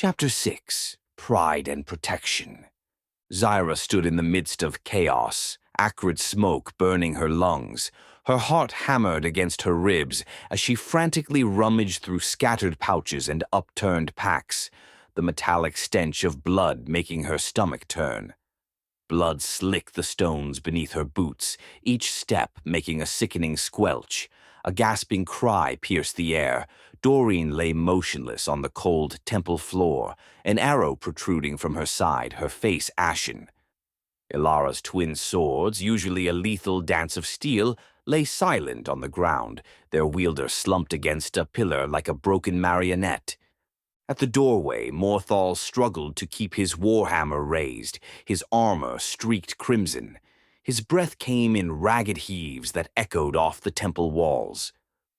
Chapter 6. Pride and Protection. Zyra stood in the midst of chaos, acrid smoke burning her lungs. Her heart hammered against her ribs as she frantically rummaged through scattered pouches and upturned packs, the metallic stench of blood making her stomach turn. Blood slicked the stones beneath her boots, each step making a sickening squelch. A gasping cry pierced the air. Doreen lay motionless on the cold temple floor, an arrow protruding from her side, her face ashen. Ilara's twin swords, usually a lethal dance of steel, lay silent on the ground, their wielder slumped against a pillar like a broken marionette. At the doorway, Morthal struggled to keep his warhammer raised, his armor streaked crimson. His breath came in ragged heaves that echoed off the temple walls.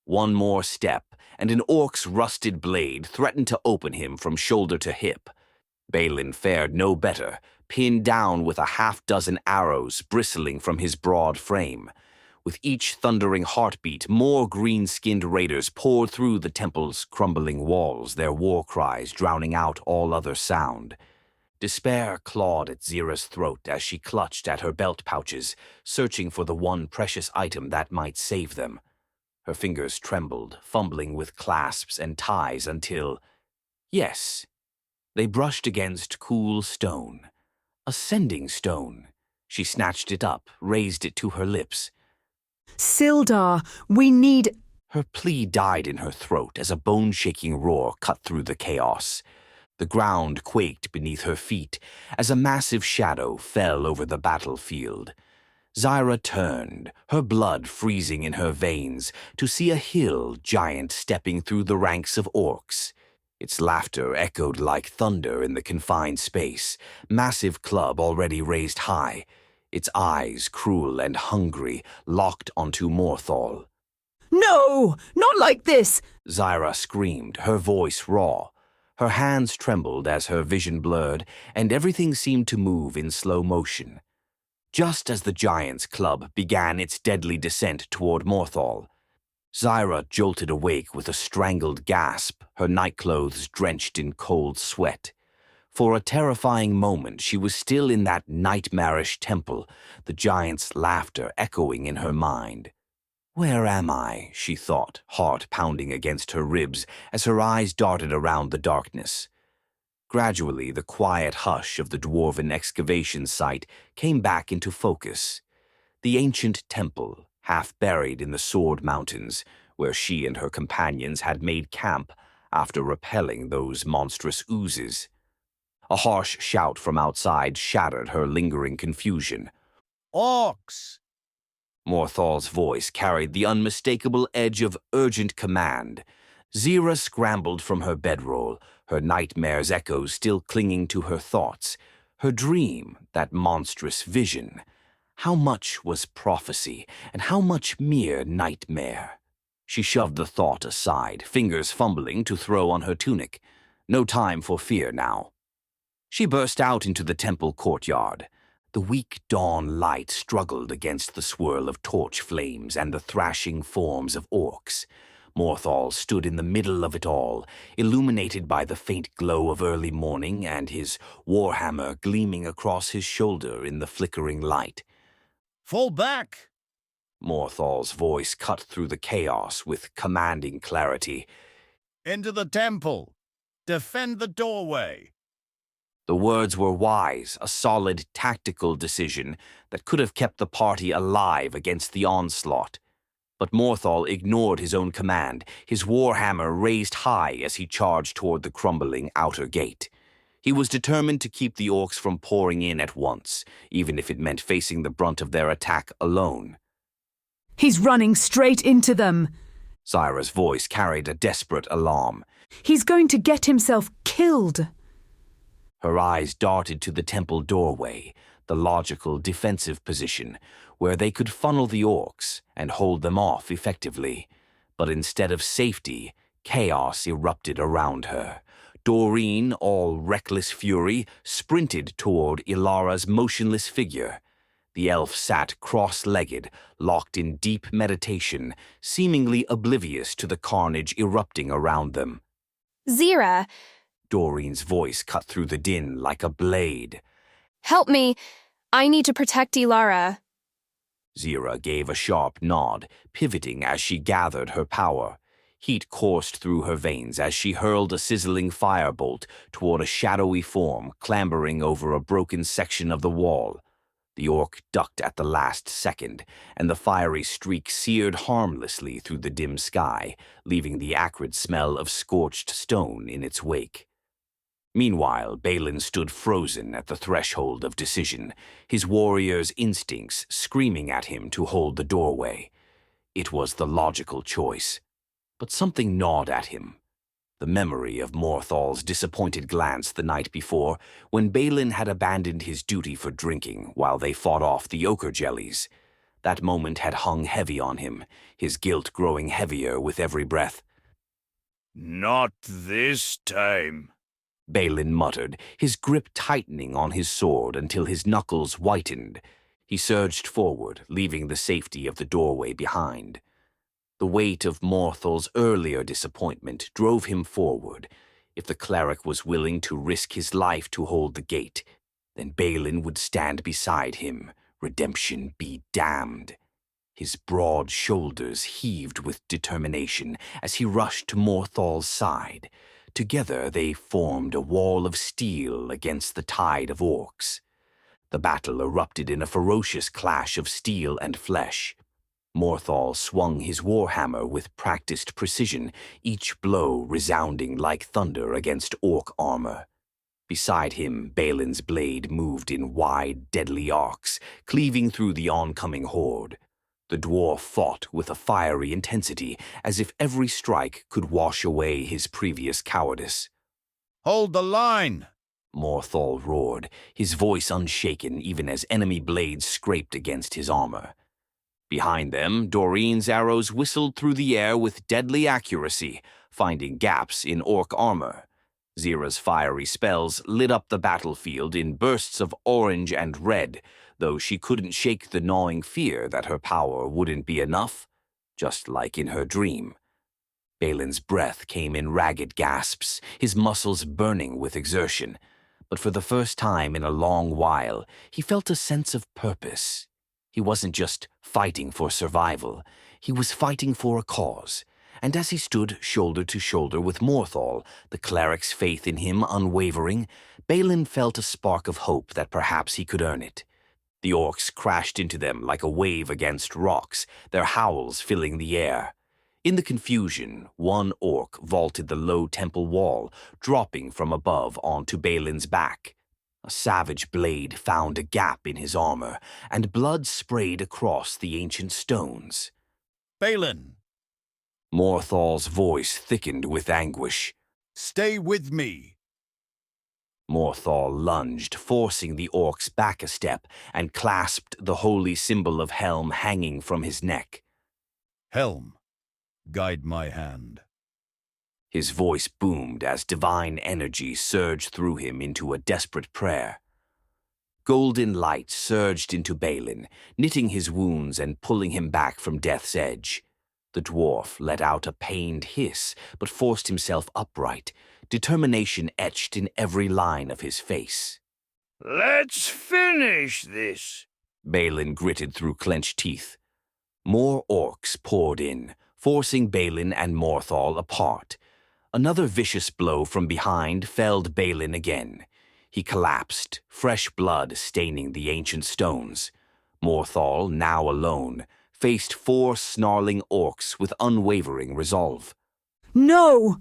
One more step, and an orc's rusted blade threatened to open him from shoulder to hip. Balin fared no better, pinned down with a half-dozen arrows bristling from his broad frame. With each thundering heartbeat, more green-skinned raiders poured through the temple's crumbling walls, their war cries drowning out all other sound. Despair clawed at Zira's throat as she clutched at her belt pouches, searching for the one precious item that might save them. Her fingers trembled, fumbling with clasps and ties until... Yes, they brushed against cool stone. A sending stone. She snatched it up, raised it to her lips. Sildar, we need... Her plea died in her throat as a bone-shaking roar cut through the chaos. The ground quaked beneath her feet as a massive shadow fell over the battlefield. Zyra turned, her blood freezing in her veins, to see a hill giant stepping through the ranks of orcs. Its laughter echoed like thunder in the confined space, massive club already raised high, its eyes, cruel and hungry, locked onto Morthal. No! Not like this! Zyra screamed, her voice raw. Her hands trembled as her vision blurred, and everything seemed to move in slow motion. Just as the giant's club began its deadly descent toward Morthal, Zyra jolted awake with a strangled gasp, her nightclothes drenched in cold sweat. For a terrifying moment, she was still in that nightmarish temple, the giant's laughter echoing in her mind. Where am I? She thought, heart pounding against her ribs as her eyes darted around the darkness. Gradually, the quiet hush of the dwarven excavation site came back into focus. The ancient temple, half buried in the Sword Mountains, where she and her companions had made camp after repelling those monstrous oozes. A harsh shout from outside shattered her lingering confusion. Orcs! Morthal's voice carried the unmistakable edge of urgent command. Zyra scrambled from her bedroll, her nightmare's echoes still clinging to her thoughts. Her dream, that monstrous vision. How much was prophecy, and how much mere nightmare? She shoved the thought aside, fingers fumbling to throw on her tunic. No time for fear now. She burst out into the temple courtyard. The weak dawn light struggled against the swirl of torch flames and the thrashing forms of orcs. Morthal stood in the middle of it all, illuminated by the faint glow of early morning and his warhammer gleaming across his shoulder in the flickering light. Fall back! Morthal's voice cut through the chaos with commanding clarity. Into the temple! Defend the doorway! The words were wise, a solid tactical decision that could have kept the party alive against the onslaught. But Morthal ignored his own command, his warhammer raised high as he charged toward the crumbling outer gate. He was determined to keep the orcs from pouring in at once, even if it meant facing the brunt of their attack alone. He's running straight into them. Zyra's voice carried a desperate alarm. He's going to get himself killed. Her eyes darted to the temple doorway, the logical defensive position, where they could funnel the orcs and hold them off effectively. But instead of safety, chaos erupted around her. Doreen, all reckless fury, sprinted toward Ilara's motionless figure. The elf sat cross-legged, locked in deep meditation, seemingly oblivious to the carnage erupting around them. Zyra, Doreen's voice cut through the din like a blade. Help me. I need to protect Ilara. Zira gave a sharp nod, pivoting as she gathered her power. Heat coursed through her veins as she hurled a sizzling firebolt toward a shadowy form clambering over a broken section of the wall. The orc ducked at the last second, and the fiery streak seared harmlessly through the dim sky, leaving the acrid smell of scorched stone in its wake. Meanwhile, Balin stood frozen at the threshold of decision, his warrior's instincts screaming at him to hold the doorway. It was the logical choice, but something gnawed at him. The memory of Morthal's disappointed glance the night before, when Balin had abandoned his duty for drinking while they fought off the ochre jellies. That moment had hung heavy on him, his guilt growing heavier with every breath. Not this time, Balin muttered, his grip tightening on his sword until his knuckles whitened. He surged forward, leaving the safety of the doorway behind. The weight of Morthal's earlier disappointment drove him forward. If the cleric was willing to risk his life to hold the gate, then Balin would stand beside him, redemption be damned. His broad shoulders heaved with determination as he rushed to Morthal's side. Together they formed a wall of steel against the tide of orcs. The battle erupted in a ferocious clash of steel and flesh. Morthal swung his warhammer with practiced precision, each blow resounding like thunder against orc armor. Beside him, Balin's blade moved in wide, deadly arcs, cleaving through the oncoming horde. The dwarf fought with a fiery intensity, as if every strike could wash away his previous cowardice. hold the line! Morthal roared, his voice unshaken even as enemy blades scraped against his armor. Behind them, Doreen's arrows whistled through the air with deadly accuracy, finding gaps in orc armor. Zira's fiery spells lit up the battlefield in bursts of orange and red, though she couldn't shake the gnawing fear that her power wouldn't be enough, just like in her dream. Balin's breath came in ragged gasps, his muscles burning with exertion. But for the first time in a long while, he felt a sense of purpose. He wasn't just fighting for survival, he was fighting for a cause. And as he stood shoulder to shoulder with Morthal, the cleric's faith in him unwavering, Balin felt a spark of hope that perhaps he could earn it. The orcs crashed into them like a wave against rocks, their howls filling the air. In the confusion, one orc vaulted the low temple wall, dropping from above onto Balin's back. A savage blade found a gap in his armor, and blood sprayed across the ancient stones. Balin, Morthal's voice thickened with anguish. stay with me. Morthal lunged, forcing the orc's back a step, and clasped the holy symbol of Helm hanging from his neck. Helm, guide my hand. His voice boomed as divine energy surged through him into a desperate prayer. Golden light surged into Balin, knitting his wounds and pulling him back from death's edge. The dwarf let out a pained hiss, but forced himself upright, determination etched in every line of his face. Let's finish this, Balin gritted through clenched teeth. More orcs poured in, forcing Balin and Morthal apart. Another vicious blow from behind felled Balin again. He collapsed, fresh blood staining the ancient stones. Morthal, now alone, faced 4 snarling orcs with unwavering resolve. No!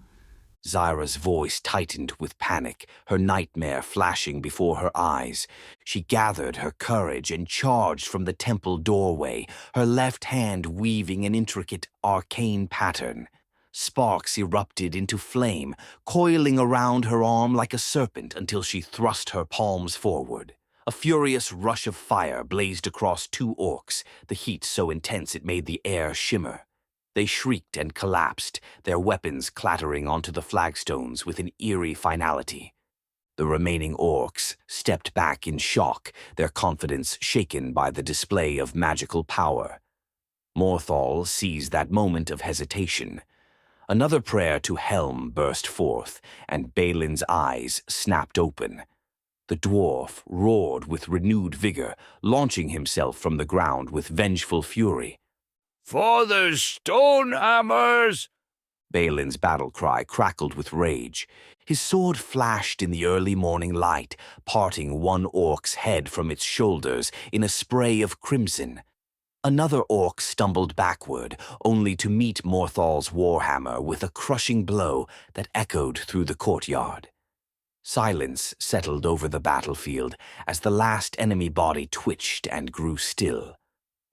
Zira's voice tightened with panic, her nightmare flashing before her eyes. She gathered her courage and charged from the temple doorway, her left hand weaving an intricate arcane pattern. Sparks erupted into flame, coiling around her arm like a serpent until she thrust her palms forward. A furious rush of fire blazed across 2 orcs, the heat so intense it made the air shimmer. They shrieked and collapsed, their weapons clattering onto the flagstones with an eerie finality. The remaining orcs stepped back in shock, their confidence shaken by the display of magical power. Morthal seized that moment of hesitation. Another prayer to Helm burst forth, and Balin's eyes snapped open. The dwarf roared with renewed vigor, launching himself from the ground with vengeful fury. For the stone hammers! Balin's battle cry crackled with rage. His sword flashed in the early morning light, parting one orc's head from its shoulders in a spray of crimson. Another orc stumbled backward, only to meet Morthal's warhammer with a crushing blow that echoed through the courtyard. Silence settled over the battlefield as the last enemy body twitched and grew still.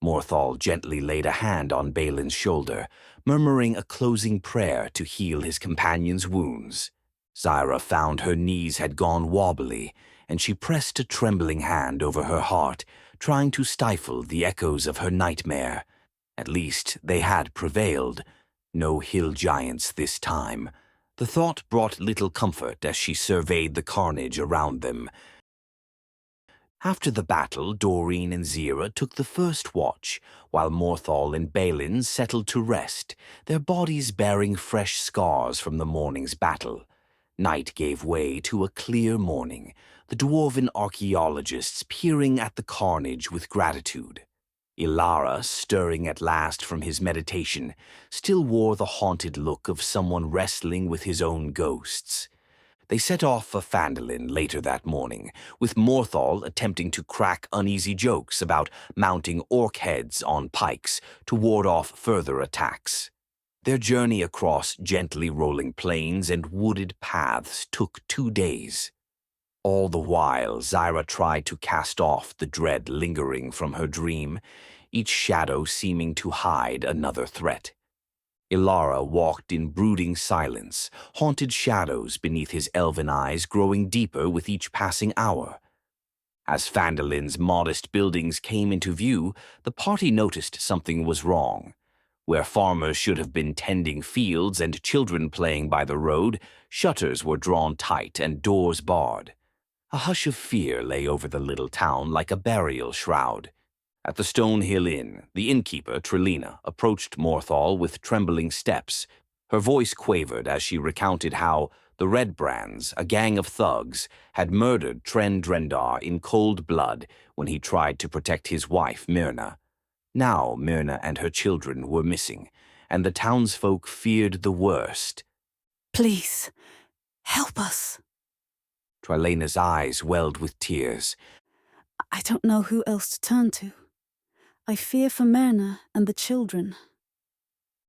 Morthal gently laid a hand on Balin's shoulder, murmuring a closing prayer to heal his companion's wounds. Zyra found her knees had gone wobbly, and she pressed a trembling hand over her heart, trying to stifle the echoes of her nightmare. At least they had prevailed. No hill giants this time. The thought brought little comfort as she surveyed the carnage around them. After the battle, Doreen and Zira took the first watch, while Morthal and Balin settled to rest, their bodies bearing fresh scars from the morning's battle. Night gave way to a clear morning, the dwarven archaeologists peering at the carnage with gratitude. Ilara, stirring at last from his meditation, still wore the haunted look of someone wrestling with his own ghosts. They set off for Phandalin later that morning, with Morthal attempting to crack uneasy jokes about mounting orc heads on pikes to ward off further attacks. Their journey across gently rolling plains and wooded paths took 2 days. All the while, Zyra tried to cast off the dread lingering from her dream, each shadow seeming to hide another threat. Ilara walked in brooding silence, haunted shadows beneath his elven eyes growing deeper with each passing hour. As Phandalin's modest buildings came into view, the party noticed something was wrong. Where farmers should have been tending fields and children playing by the road, shutters were drawn tight and doors barred. A hush of fear lay over the little town like a burial shroud. At the Stone Hill Inn, the innkeeper, Trelina, approached Morthal with trembling steps. Her voice quavered as she recounted how the Red Brands, a gang of thugs, had murdered Tren Drendar in cold blood when he tried to protect his wife, Myrna. Now Myrna and her children were missing, and the townsfolk feared the worst. Please, help us. Trelena's eyes welled with tears. I don't know who else to turn to. I fear for Myrna and the children.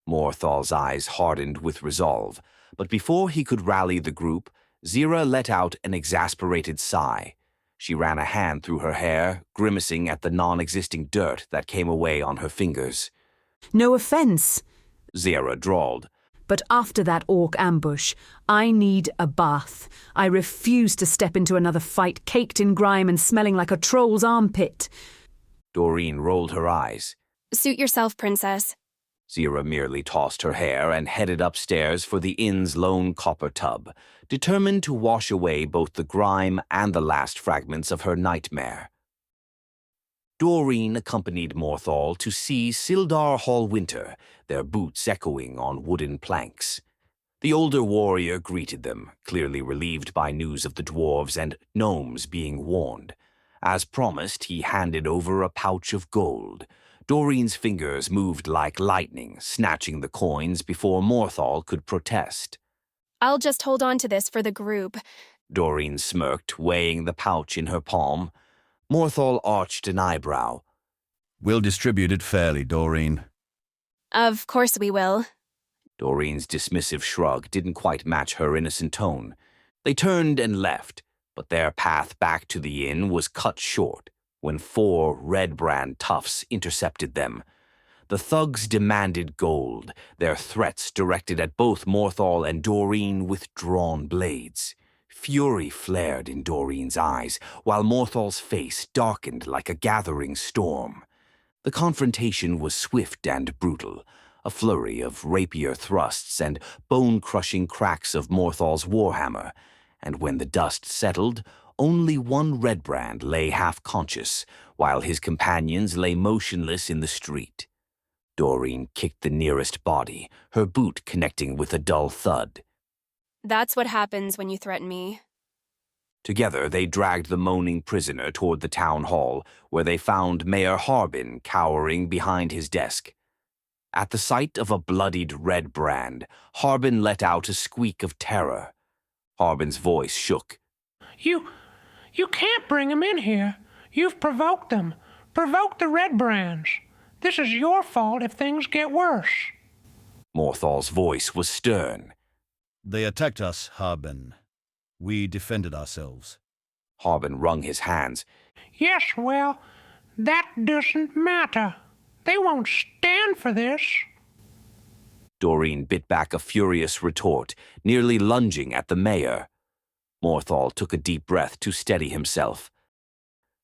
Morthal's eyes hardened with resolve, but before he could rally the group, Zira let out an exasperated sigh. She ran a hand through her hair, grimacing at the non-existing dirt that came away on her fingers. No offense, Zira drawled. but after that orc ambush, I need a bath. I refuse to step into another fight caked in grime and smelling like a troll's armpit. Doreen rolled her eyes. Suit yourself, princess. Zira merely tossed her hair and headed upstairs for the inn's lone copper tub, determined to wash away both the grime and the last fragments of her nightmare. Doreen accompanied Morthal to see Sildar Hallwinter, their boots echoing on wooden planks. The older warrior greeted them, clearly relieved by news of the dwarves and gnomes being warned. As promised, he handed over a pouch of gold. Doreen's fingers moved like lightning, snatching the coins before Morthal could protest. I'll just hold on to this for the group. Doreen smirked, weighing the pouch in her palm. Morthal arched an eyebrow. We'll distribute it fairly, Doreen. Of course we will. Doreen's dismissive shrug didn't quite match her innocent tone. They turned and left, but their path back to the inn was cut short when 4 Red Brand toughs intercepted them. The thugs demanded gold, their threats directed at both Morthal and Doreen with drawn blades. Fury flared in Doreen's eyes, while Morthal's face darkened like a gathering storm. The confrontation was swift and brutal, a flurry of rapier thrusts and bone-crushing cracks of Morthal's warhammer, and when the dust settled, only one Red Brand lay half-conscious, while his companions lay motionless in the street. Doreen kicked the nearest body, her boot connecting with a dull thud. That's what happens when you threaten me. Together, they dragged the moaning prisoner toward the town hall, where they found Mayor Harbin cowering behind his desk. At the sight of a bloodied red brand, Harbin let out a squeak of terror. Harbin's voice shook. You can't bring them in here. You've provoked them. Provoked the red brands. This is your fault if things get worse. Morthal's voice was stern. They attacked us, Harbin. We defended ourselves. Harbin wrung his hands. Yes, well, that doesn't matter. They won't stand for this. Doreen bit back a furious retort, nearly lunging at the mayor. Morthal took a deep breath to steady himself.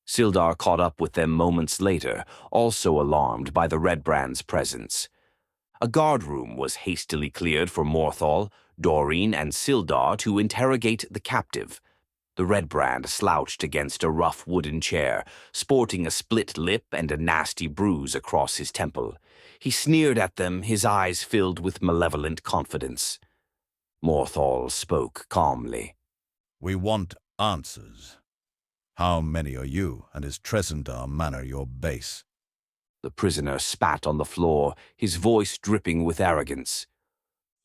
Sildar caught up with them moments later, also alarmed by the Red Brand's presence. A guard room was hastily cleared for Morthal, Doreen, and Sildar to interrogate the captive. The Red Brand slouched against a rough wooden chair, sporting a split lip and a nasty bruise across his temple. He sneered at them, his eyes filled with malevolent confidence. Morthal spoke calmly. We want answers. How many are you, and is Tresendar Manor your base? The prisoner spat on the floor, his voice dripping with arrogance.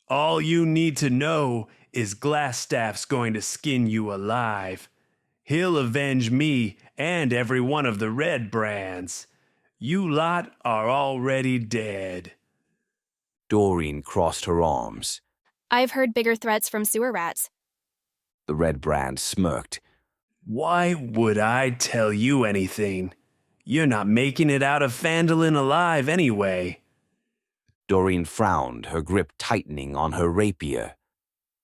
All you need to know is Glassstaff's going to skin you alive. He'll avenge me and every one of the red brands. You lot are already dead. Doreen crossed her arms. I've heard bigger threats from sewer rats. The Red Brand smirked. Why would I tell you anything? You're not making it out of Phandalin alive anyway. Doreen frowned, her grip tightening on her rapier.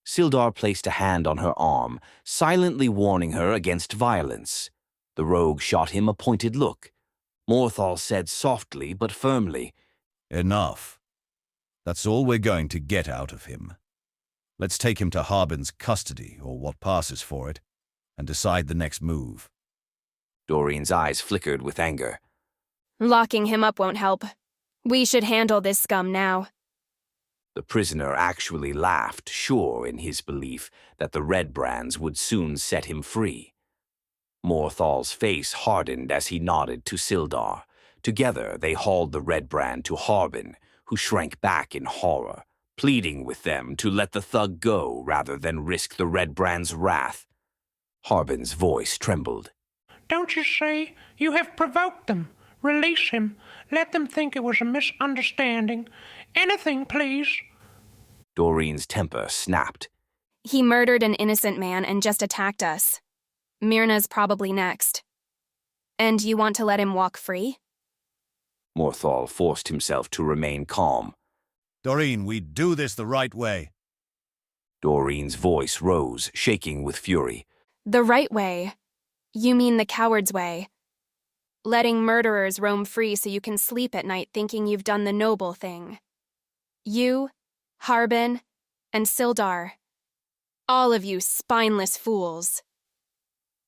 Sildar placed a hand on her arm, silently warning her against violence. The rogue shot him a pointed look. Morthal said softly but firmly, Enough. That's all we're going to get out of him. Let's take him to Harbin's custody, or what passes for it, and decide the next move. Doreen's eyes flickered with anger. Locking him up won't help. We should handle this scum now. The prisoner actually laughed, sure in his belief that the Red Brands would soon set him free. Morthal's face hardened as he nodded to Sildar. Together they hauled the Red Brand to Harbin, who shrank back in horror, pleading with them to let the thug go rather than risk the Red Brand's wrath. Harbin's voice trembled. Don't you see? You have provoked them. Release him. Let them think it was a misunderstanding. Anything, please. Doreen's temper snapped. He murdered an innocent man and just attacked us. Myrna's probably next. And you want to let him walk free? Morthal forced himself to remain calm. Doreen, we do this the right way. Doreen's voice rose, shaking with fury. The right way? You mean the coward's way. Letting murderers roam free so you can sleep at night thinking you've done the noble thing. You, Harbin, and Sildar. All of you spineless fools.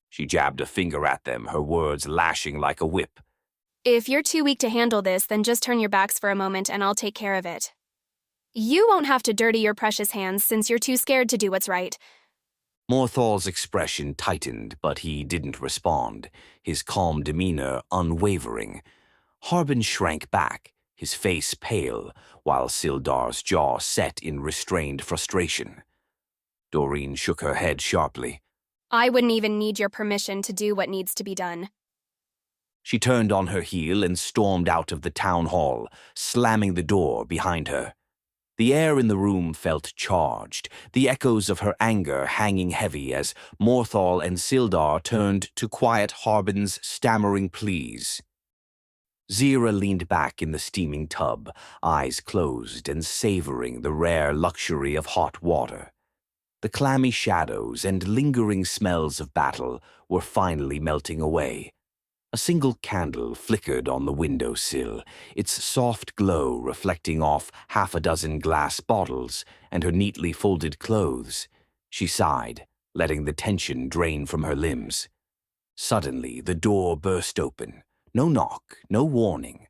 She jabbed a finger at them, her words lashing like a whip. If you're too weak to handle this, then just turn your backs for a moment and I'll take care of it. You won't have to dirty your precious hands since you're too scared to do what's right. Morthal's expression tightened, but he didn't respond, his calm demeanor unwavering. Harbin shrank back, his face pale, while Sildar's jaw set in restrained frustration. Doreen shook her head sharply. I wouldn't even need your permission to do what needs to be done. She turned on her heel and stormed out of the town hall, slamming the door behind her. The air in the room felt charged, the echoes of her anger hanging heavy as Morthal and Sildar turned to quiet Harbin's stammering pleas. Zira leaned back in the steaming tub, eyes closed and savoring the rare luxury of hot water. The clammy shadows and lingering smells of battle were finally melting away. A single candle flickered on the windowsill, its soft glow reflecting off half a dozen glass bottles and her neatly folded clothes. She sighed, letting the tension drain from her limbs. Suddenly, the door burst open. No knock, no warning.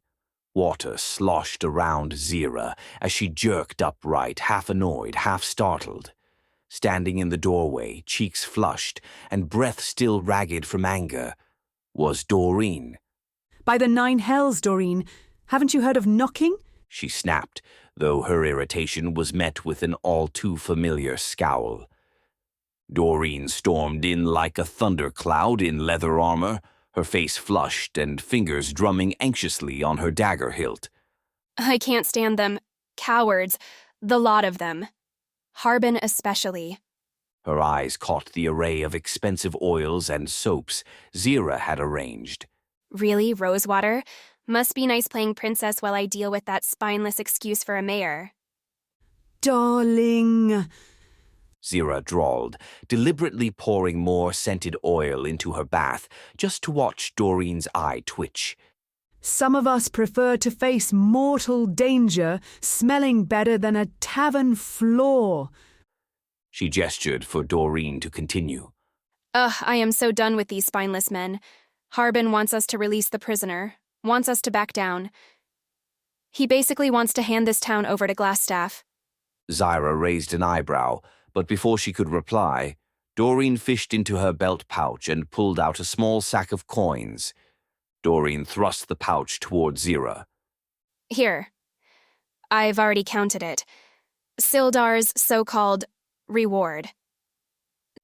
Water sloshed around Zira as she jerked upright, half annoyed, half startled. Standing in the doorway, cheeks flushed and breath still ragged from anger, was Doreen. By the nine hells, Doreen, haven't you heard of knocking? She snapped, though her irritation was met with an all-too-familiar scowl. Doreen stormed in like a thundercloud in leather armor, her face flushed and fingers drumming anxiously on her dagger hilt. I can't stand them. Cowards. The lot of them. Harbin especially. Her eyes caught the array of expensive oils and soaps Zira had arranged. Really, Rosewater? Must be nice playing princess while I deal with that spineless excuse for a mayor. Darling. Zira drawled, deliberately pouring more scented oil into her bath just to watch Doreen's eye twitch. Some of us prefer to face mortal danger smelling better than a tavern floor. She gestured for Doreen to continue. Ugh, I am so done with these spineless men. Harbin wants us to release the prisoner, wants us to back down. He basically wants to hand this town over to Glassstaff. Zira raised an eyebrow, but before she could reply, Doreen fished into her belt pouch and pulled out a small sack of coins. Doreen thrust the pouch toward Zira. Here. I've already counted it. Sildar's so-called reward.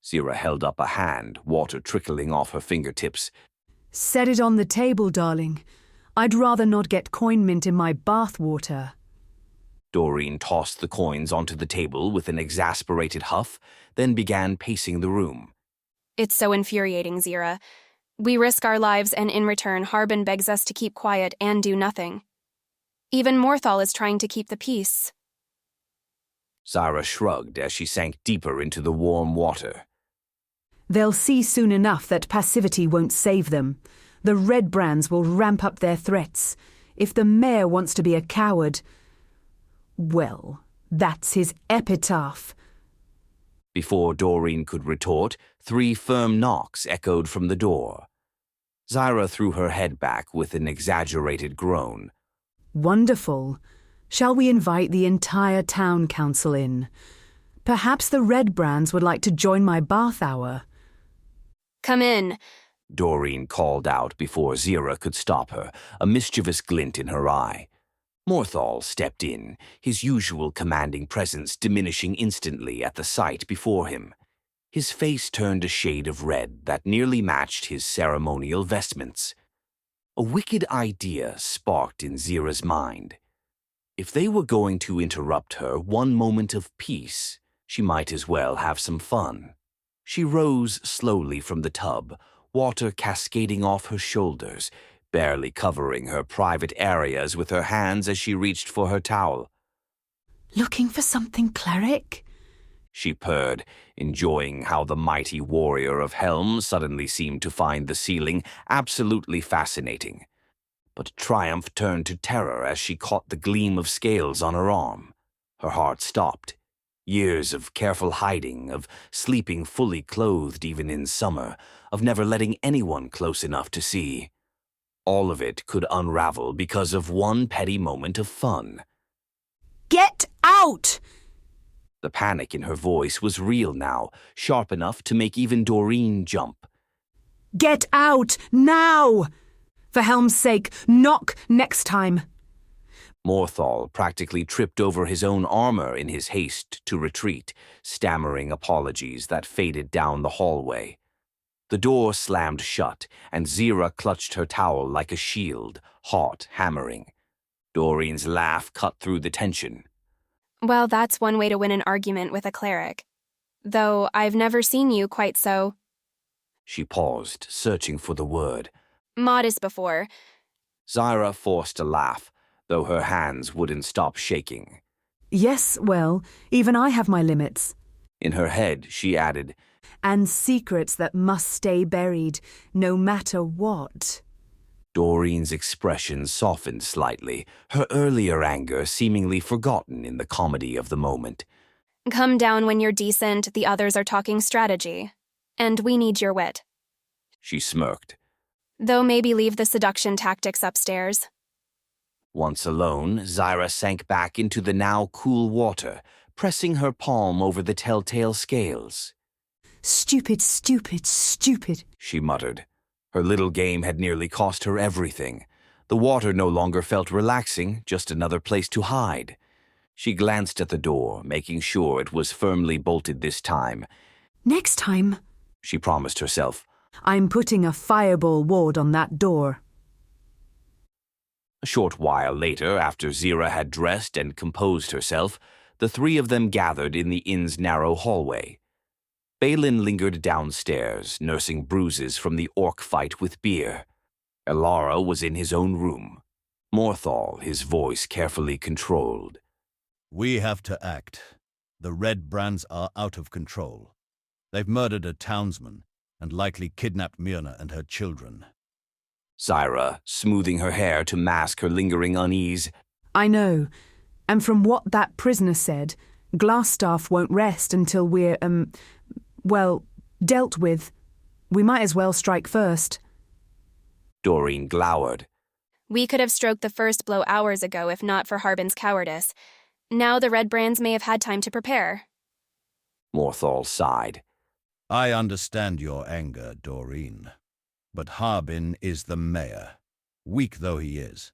Zira held up a hand, water trickling off her fingertips. Set it on the table, darling. I'd rather not get coin mint in my bath water. Doreen tossed the coins onto the table with an exasperated huff, then began pacing the room. It's so infuriating, Zira. We risk our lives, and in return, Harbin begs us to keep quiet and do nothing. Even Morthal is trying to keep the peace. Zira shrugged as she sank deeper into the warm water. They'll see soon enough that passivity won't save them. The Red Brands will ramp up their threats. If the mayor wants to be a coward, well, that's his epitaph. Before Doreen could retort, 3 firm knocks echoed from the door. Zira threw her head back with an exaggerated groan. Wonderful. Shall we invite the entire town council in? Perhaps the Red Brands would like to join my bath hour. Come in. Doreen called out before Zira could stop her, a mischievous glint in her eye. Morthal stepped in, his usual commanding presence diminishing instantly at the sight before him. His face turned a shade of red that nearly matched his ceremonial vestments. A wicked idea sparked in Zira's mind. If they were going to interrupt her one moment of peace, she might as well have some fun. She rose slowly from the tub, water cascading off her shoulders, barely covering her private areas with her hands as she reached for her towel. Looking for something, cleric? She purred, enjoying how the mighty warrior of Helm suddenly seemed to find the ceiling absolutely fascinating. But triumph turned to terror as she caught the gleam of scales on her arm. Her heart stopped. Years of careful hiding, of sleeping fully clothed even in summer, of never letting anyone close enough to see. All of it could unravel because of one petty moment of fun. Get out! The panic in her voice was real now, sharp enough to make even Doreen jump. Get out, now! For Helm's sake, knock next time. Morthal practically tripped over his own armor in his haste to retreat, stammering apologies that faded down the hallway. The door slammed shut, and Zira clutched her towel like a shield, heart hammering. Doreen's laugh cut through the tension. Well, that's one way to win an argument with a cleric. Though I've never seen you quite so... She paused, searching for the word. Modest before. Zira forced a laugh, though her hands wouldn't stop shaking. Yes, well, even I have my limits. In her head, she added, and secrets that must stay buried, no matter what. Doreen's expression softened slightly, her earlier anger seemingly forgotten in the comedy of the moment. Come down when you're decent, the others are talking strategy. And we need your wit. She smirked. Though maybe leave the seduction tactics upstairs. Once alone, Zyra sank back into the now cool water, pressing her palm over the telltale scales. Stupid, stupid, stupid. She muttered. Her little game had nearly cost her everything. The water no longer felt relaxing, just another place to hide. She glanced at the door, making sure it was firmly bolted this time. Next time, She promised herself. I'm putting a fireball ward on that door. A short while later, after Zira had dressed and composed herself, the three of them gathered in the inn's narrow hallway. Balin lingered downstairs, nursing bruises from the orc fight with beer. Elara was in his own room. Morthal, his voice carefully controlled. We have to act. The Red Brands are out of control. They've murdered a townsman and likely kidnapped Myrna and her children. Zyra, smoothing her hair to mask her lingering unease. I know. And from what that prisoner said, Glassstaff won't rest until we're, dealt with. We might as well strike first. Doreen glowered. We could have stroked the first blow hours ago if not for Harbin's cowardice. Now the Red Brands may have had time to prepare. Morthal sighed. I understand your anger, Doreen. But Harbin is the mayor. Weak though he is,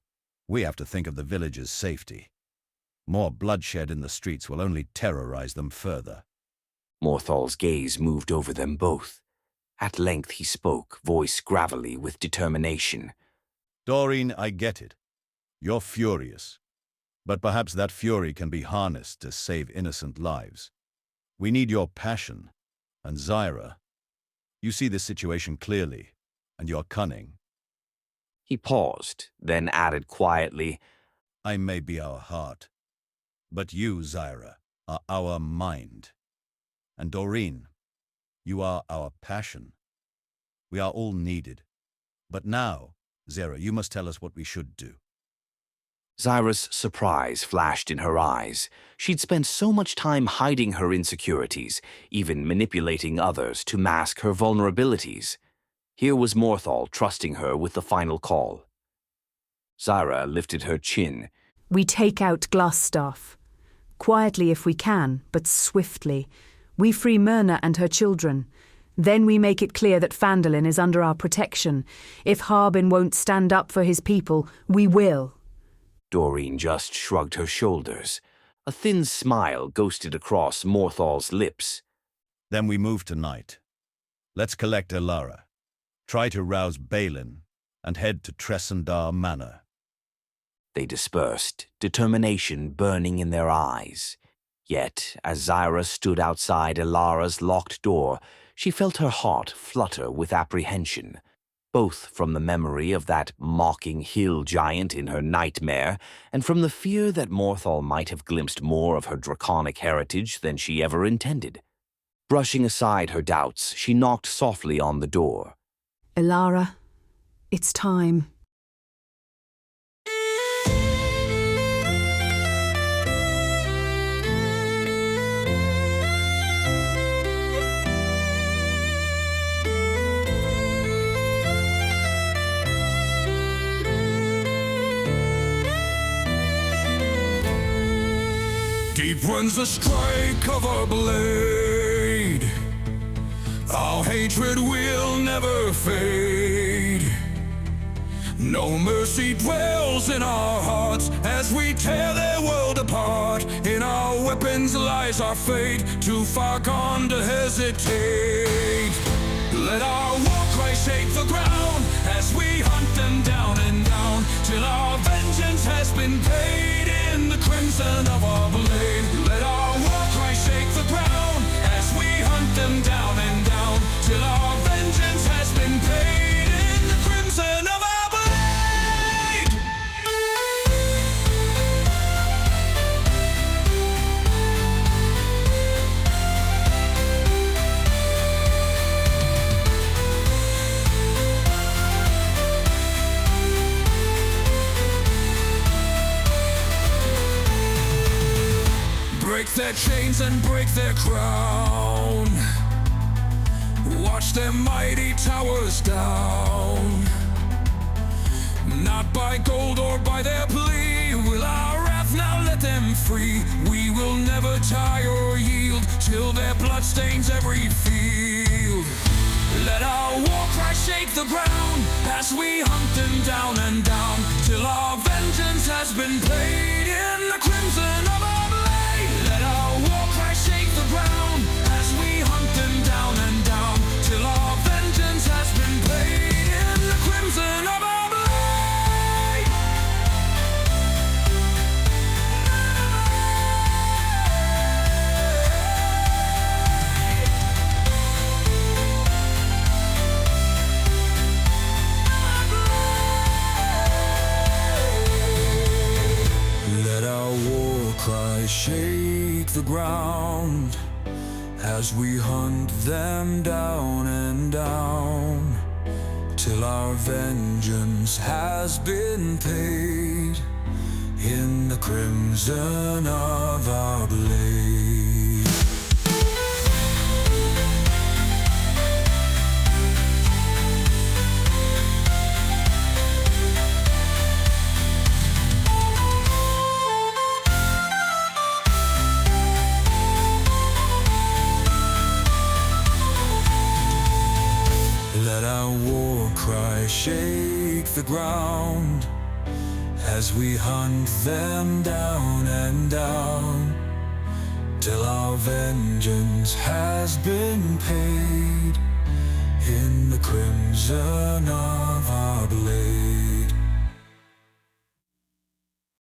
we have to think of the village's safety. More bloodshed in the streets will only terrorize them further. Morthal's gaze moved over them both. At length he spoke, voice gravelly with determination. Doreen, I get it. You're furious. But perhaps that fury can be harnessed to save innocent lives. We need your passion. And Zyra, you see this situation clearly, and you're cunning. He paused, then added quietly, I may be our heart, but you, Zyra, are our mind. And Doreen, you are our passion. We are all needed. But now, Zyra, you must tell us what we should do. Zyra's surprise flashed in her eyes. She'd spent so much time hiding her insecurities, even manipulating others to mask her vulnerabilities. Here was Morthal trusting her with the final call. Zyra lifted her chin. We take out Glassstaff. Quietly if we can, but swiftly. We free Myrna and her children. Then we make it clear that Phandalin is under our protection. If Harbin won't stand up for his people, we will. Doreen just shrugged her shoulders. A thin smile ghosted across Morthal's lips. Then we move tonight. Let's collect Elara, try to rouse Balin, and head to Tressendar Manor. They dispersed, determination burning in their eyes. Yet, as Zyra stood outside Elara's locked door, she felt her heart flutter with apprehension, both from the memory of that mocking hill giant in her nightmare and from the fear that Morthal might have glimpsed more of her draconic heritage than she ever intended. Brushing aside her doubts, she knocked softly on the door. Elara, it's time. Deep runs the strike of our blade. Our hatred will never fade. No mercy dwells in our hearts as we tear their world apart. In our weapons lies our fate, too far gone to hesitate. Let our war cry shake the ground as we hunt them down and down, till our vengeance has been paid in the crimson of our blade. Let our war cry shake the ground as we hunt them down and down, till our vengeance has been paid in the crimson of our blade. Break their chains and break their crown. Watch their mighty towers down. Not by gold or by their plea, Feel our wrath, now let them free. We will never tire or yield till their blood stains every field. Let our war cry shake the ground as we hunt them down and down till our vengeance has been paid in the crimson of our blade. Let our war cry shake the ground as we hunt them down and down till our vengeance has been paid in the crimson of our blade. Let our war cry shake the ground as we hunt them down and down till our vengeance has been paid in the crimson of our blade. Let our war cry shake the ground as we hunt them down and down till our vengeance has been paid in the crimson of our blade.